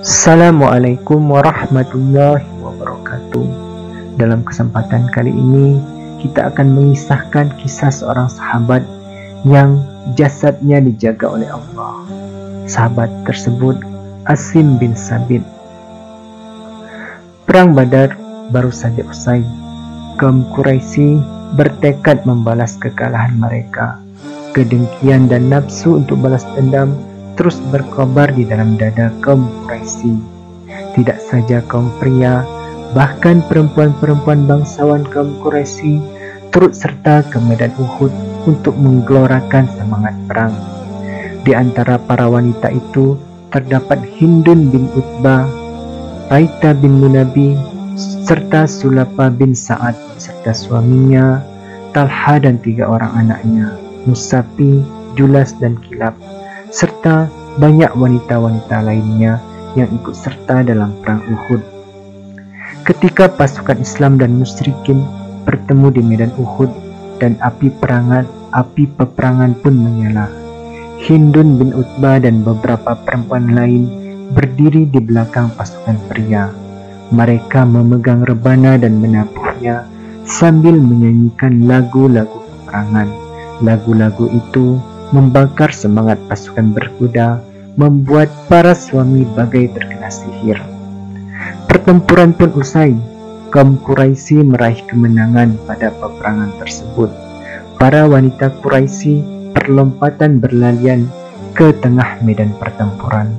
Assalamualaikum warahmatullahi wabarakatuh. Dalam kesempatan kali ini kita akan mengisahkan kisah seorang sahabat yang jasadnya dijaga oleh Allah. Sahabat tersebut Asim bin Sabit. Perang Badar baru saja usai. Kaum Quraisy bertekad membalas kekalahan mereka. Kedengkian dan nafsu untuk balas dendam terus berkobar di dalam dada kaum Quraisy. Tidak saja kaum pria, bahkan perempuan-perempuan bangsawan kaum Quraisy turut serta ke medan Uhud untuk menggelorakan semangat perang. Di antara para wanita itu terdapat Hindun bin Utbah, Raita bin Munabi, serta Sulapa bin Sa'ad serta suaminya Talha dan 3 orang anaknya, Musapi, Julas dan Kilab, serta banyak wanita-wanita lainnya yang ikut serta dalam perang Uhud. Ketika pasukan Islam dan musyrikin bertemu di medan Uhud dan api peperangan pun menyala, Hindun bin Utbah dan beberapa perempuan lain berdiri di belakang pasukan pria. Mereka memegang rebana dan menabuhnya sambil menyanyikan lagu-lagu peperangan. Lagu-lagu itu membakar semangat pasukan berkuda, membuat para suami bagai terkena sihir. Pertempuran pun usai. Kaum Quraisy meraih kemenangan pada peperangan tersebut. Para wanita Quraisy perlompatan berlarian ke tengah medan pertempuran,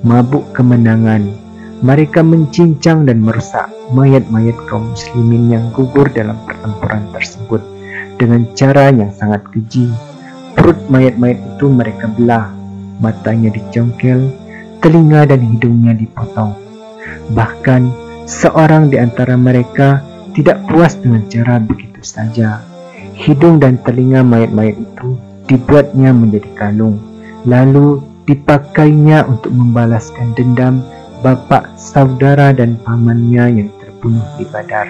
mabuk kemenangan. Mereka mencincang dan merusak mayat-mayat kaum muslimin yang gugur dalam pertempuran tersebut dengan cara yang sangat keji. Perut mayat-mayat itu mereka belah, matanya dicongkel, telinga dan hidungnya dipotong. Bahkan seorang di antara mereka tidak puas dengan cara begitu saja. Hidung dan telinga mayat-mayat itu dibuatnya menjadi kalung, lalu dipakainya untuk membalaskan dendam bapak, saudara dan pamannya yang terbunuh di Badar.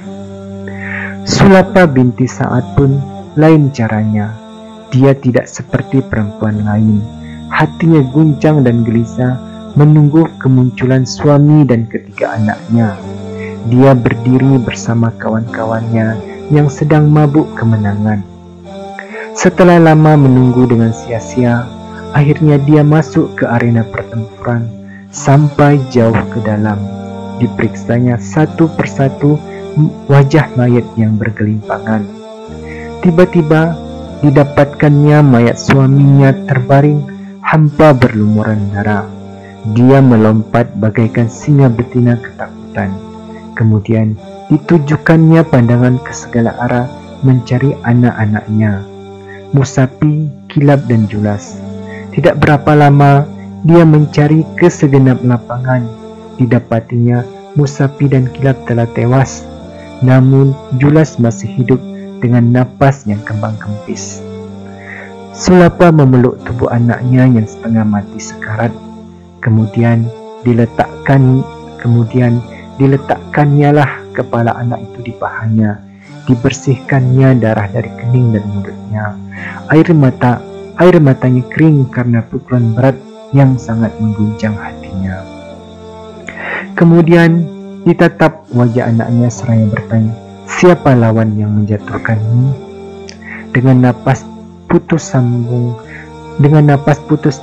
Sulapa binti Sa'ad pun lain caranya. Dia tidak seperti perempuan lain. Hatinya guncang dan gelisah menunggu kemunculan suami dan ketiga anaknya. Dia berdiri bersama kawan-kawannya yang sedang mabuk kemenangan. Setelah lama menunggu dengan sia-sia, akhirnya dia masuk ke arena pertempuran sampai jauh ke dalam. Diperiksanya satu persatu wajah mayat yang bergelimpangan. Tiba-tiba didapatkannya mayat suaminya terbaring hampa berlumuran darah. Dia melompat bagaikan singa betina ketakutan. Kemudian ditujukannya pandangan ke segala arah mencari anak-anaknya, Musapi, Kilab dan Julas. Tidak berapa lama dia mencari ke segenap lapangan. Didapatinya Musapi dan Kilab telah tewas, namun Julas masih hidup dengan napas yang kembang kempis. Sulapa memeluk tubuh anaknya yang setengah mati sekarat. Kemudian diletakkannya lah kepala anak itu di pahanya. Dibersihkannya darah dari kening dan mulutnya. Air matanya kering karena pukulan berat yang sangat mengguncang hatinya. Kemudian ditatap wajah anaknya seraya bertanya, "Siapa lawan yang menjatuhkanmu?" Dengan napas putus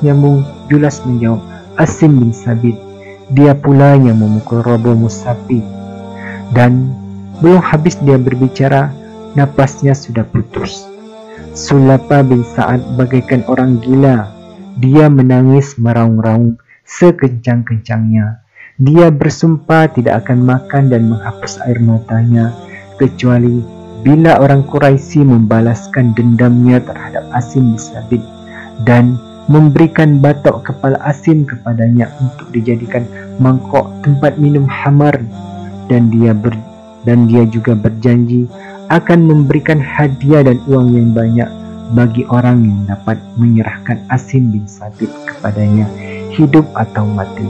nyambung, Julas menjawab, "Asim bin Sabit. Dia pula yang memukul roboh Musapi." Dan belum habis dia berbicara, napasnya sudah putus. Sulapa bin Sa'ad bagaikan orang gila. Dia menangis meraung-raung sekencang-kencangnya. Dia bersumpah tidak akan makan dan menghapus air matanya kecuali bila orang Quraisy membalaskan dendamnya terhadap Asim bin Sabit dan memberikan batok kepala Asim kepadanya untuk dijadikan mangkok tempat minum khamar, dan dia juga berjanji akan memberikan hadiah dan uang yang banyak bagi orang yang dapat menyerahkan Asim bin Sabit kepadanya, hidup atau mati.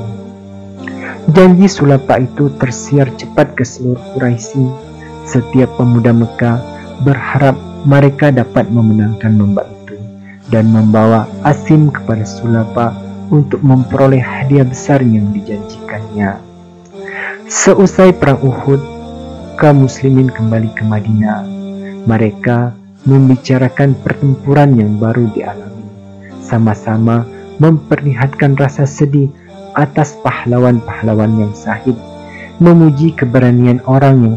Janji Sulapa itu tersiar cepat ke seluruh Quraisy. Setiap pemuda Mekah berharap mereka dapat memenangkan lomba itu dan membawa Asim kepada Sulapa untuk memperoleh hadiah hadiah besar yang dijanjikannya. Seusai perang Uhud, kaum muslimin kembali ke Madinah. Mereka membicarakan pertempuran yang baru dialami, sama-sama memperlihatkan rasa sedih atas pahlawan-pahlawan yang syahid, memuji keberanian orang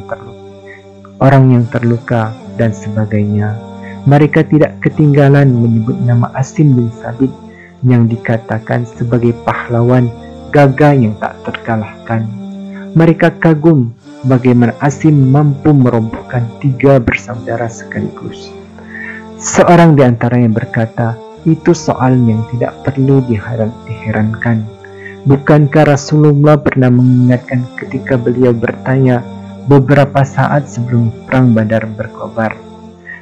yang terluka dan sebagainya. Mereka tidak ketinggalan menyebut nama Asim bin Sabit yang dikatakan sebagai pahlawan gagah yang tak terkalahkan. Mereka kagum bagaimana Asim mampu merobohkan 3 bersaudara sekaligus. Seorang di antaranya berkata, itu soal yang tidak perlu diherankan. Bukankah Rasulullah pernah mengingatkan ketika beliau bertanya beberapa saat sebelum perang Badar berkobar,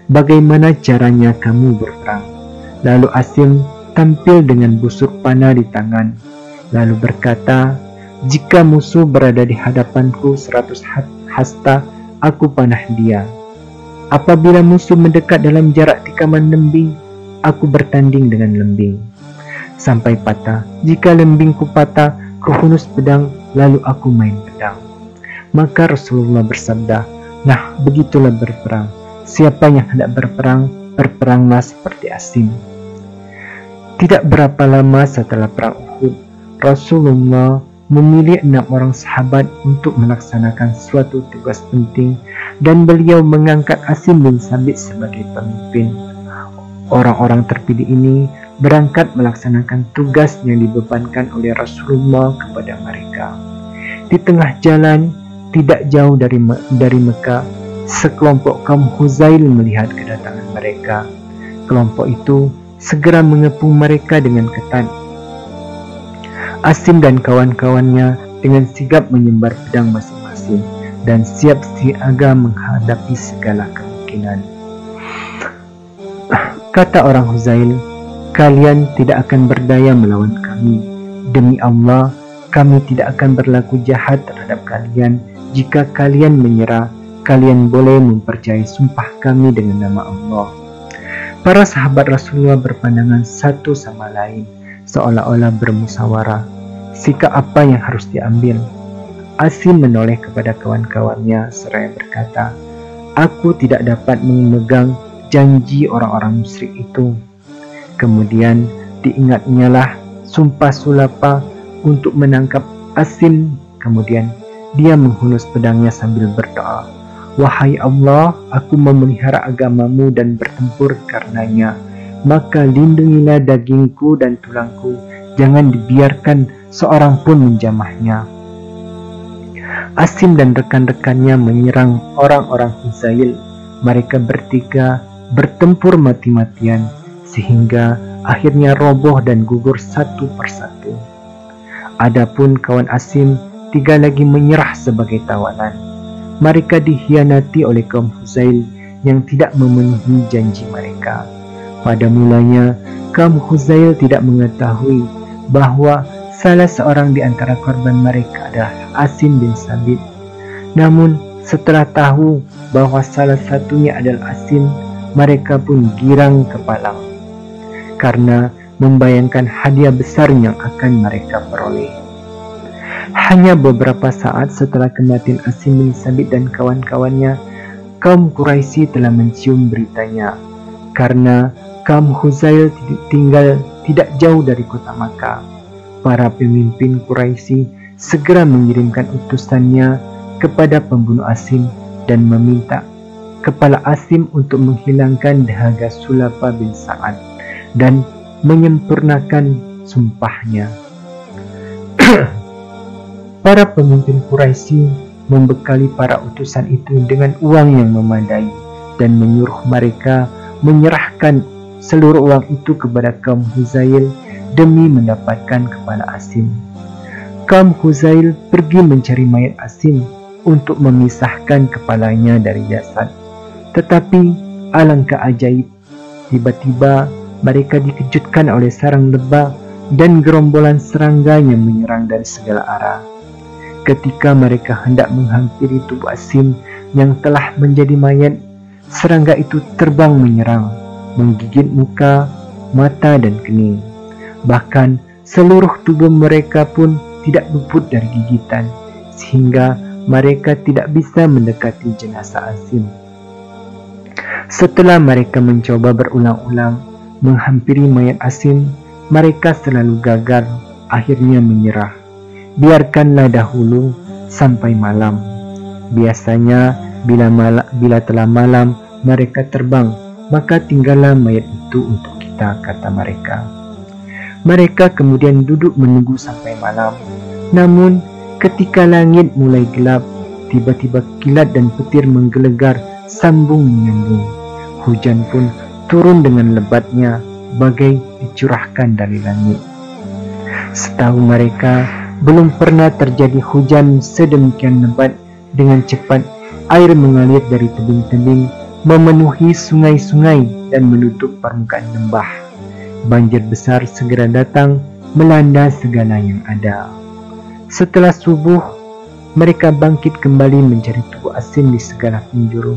bagaimana caranya kamu berperang? Lalu Asim tampil dengan busur panah di tangan, lalu berkata, jika musuh berada di hadapanku 100 hasta, aku panah dia. Apabila musuh mendekat dalam jarak tikaman lembing, aku bertanding dengan lembing sampai patah. Jika lembingku patah, kuhunus pedang, lalu aku main pedang. Maka Rasulullah bersabda, nah begitulah berperang. Siapa yang hendak berperang, berperanglah seperti Asim. Tidak berapa lama setelah perang Uhud, Rasulullah memilih 6 orang sahabat untuk melaksanakan suatu tugas penting dan beliau mengangkat Asim bin Sabit sebagai pemimpin. Orang-orang terpilih ini berangkat melaksanakan tugas yang dibebankan oleh Rasulullah kepada mereka. Di tengah jalan, tidak jauh dari Mekah, sekelompok kaum Huzail melihat kedatangan mereka. Kelompok itu segera mengepung mereka dengan ketat. Asim dan kawan-kawannya dengan sigap menyembar pedang masing-masing dan siap siaga menghadapi segala kemungkinan. Kata orang Huzail, kalian tidak akan berdaya melawan kami. Demi Allah, kami tidak akan berlaku jahat terhadap kalian. Jika kalian menyerah, kalian boleh mempercayai sumpah kami dengan nama Allah. Para sahabat Rasulullah berpandangan satu sama lain, seolah-olah bermusyawarah. Sikap apa yang harus diambil? Asim menoleh kepada kawan-kawannya seraya berkata, aku tidak dapat memegang janji orang-orang musyrik itu. Kemudian diingatnyalah sumpah sulapa untuk menangkap Asim. Kemudian dia menghunus pedangnya sambil berdoa, wahai Allah, aku memelihara agamamu dan bertempur karenanya, maka lindungilah dagingku dan tulangku, jangan dibiarkan seorang pun menjamahnya. Asim dan rekan-rekannya menyerang orang-orang Huzail. Mereka bertiga bertempur mati-matian sehingga akhirnya roboh dan gugur satu persatu. Adapun kawan Asim 3 lagi menyerah sebagai tawanan. Mereka dikhianati oleh kaum Huzail yang tidak memenuhi janji mereka. Pada mulanya kaum Huzail tidak mengetahui bahwa salah seorang di antara korban mereka adalah Asim bin Sabit. Namun setelah tahu bahwa salah satunya adalah Asim, mereka pun girang kepalang karena membayangkan hadiah besar yang akan mereka peroleh. Hanya beberapa saat setelah kematian Asim bin Sabit dan kawan-kawannya, kaum Quraisy telah mencium beritanya karena kaum Huzail tinggal tidak jauh dari kota Makkah. Para pemimpin Quraisy segera mengirimkan utusannya kepada pembunuh Asim dan meminta kepala Asim untuk menghilangkan dahaga Sulapa bin Sa'ad dan menyempurnakan sumpahnya. Para pemimpin Quraisy membekali para utusan itu dengan uang yang memadai dan menyuruh mereka menyerahkan seluruh uang itu kepada kaum Huzail demi mendapatkan kepala Asim. Kaum Huzail pergi mencari mayat Asim untuk memisahkan kepalanya dari jasad. Tetapi alangkah ajaib, tiba-tiba mereka dikejutkan oleh sarang lebah dan gerombolan serangga yang menyerang dari segala arah. Ketika mereka hendak menghampiri tubuh Asim yang telah menjadi mayat, serangga itu terbang menyerang, menggigit muka, mata dan kening. Bahkan seluruh tubuh mereka pun tidak luput dari gigitan, sehingga mereka tidak bisa mendekati jenazah Asim. Setelah mereka mencoba berulang-ulang menghampiri mayat Asim, mereka selalu gagal, akhirnya menyerah. Biarkanlah dahulu sampai malam. Biasanya bila telah malam mereka terbang, maka tinggallah mayat itu untuk kita, kata mereka. Mereka kemudian duduk menunggu sampai malam. Namun ketika langit mulai gelap, tiba-tiba kilat dan petir menggelegar sambung menyambung. Hujan pun turun dengan lebatnya, bagai dicurahkan dari langit. Setahu mereka, belum pernah terjadi hujan sedemikian lebat. Dengan cepat, air mengalir dari tebing-tebing, memenuhi sungai-sungai dan menutup permukaan lembah. Banjir besar segera datang, melanda segala yang ada. Setelah subuh, mereka bangkit kembali mencari tubuh Asim di segala penjuru.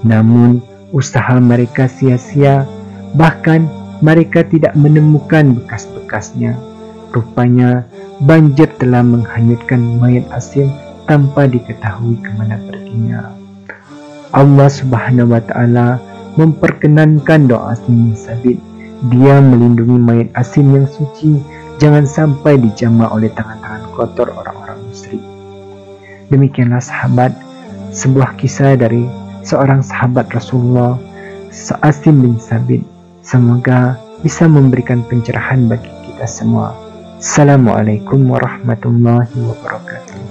Namun, usaha mereka sia-sia, bahkan mereka tidak menemukan bekas-bekasnya. Rupanya, banjir telah menghanyutkan mayat Asim tanpa diketahui kemana perginya. Allah Subhanahu wa Ta'ala memperkenankan doa Asim bin Sabit. Dia melindungi mayat Asim yang suci, jangan sampai dijamah oleh tangan-tangan kotor orang-orang musyrik. Demikianlah sahabat, sebuah kisah dari seorang sahabat Rasulullah, Asim bin Sabit. Semoga bisa memberikan pencerahan bagi kita semua. Assalamualaikum warahmatullahi wabarakatuh.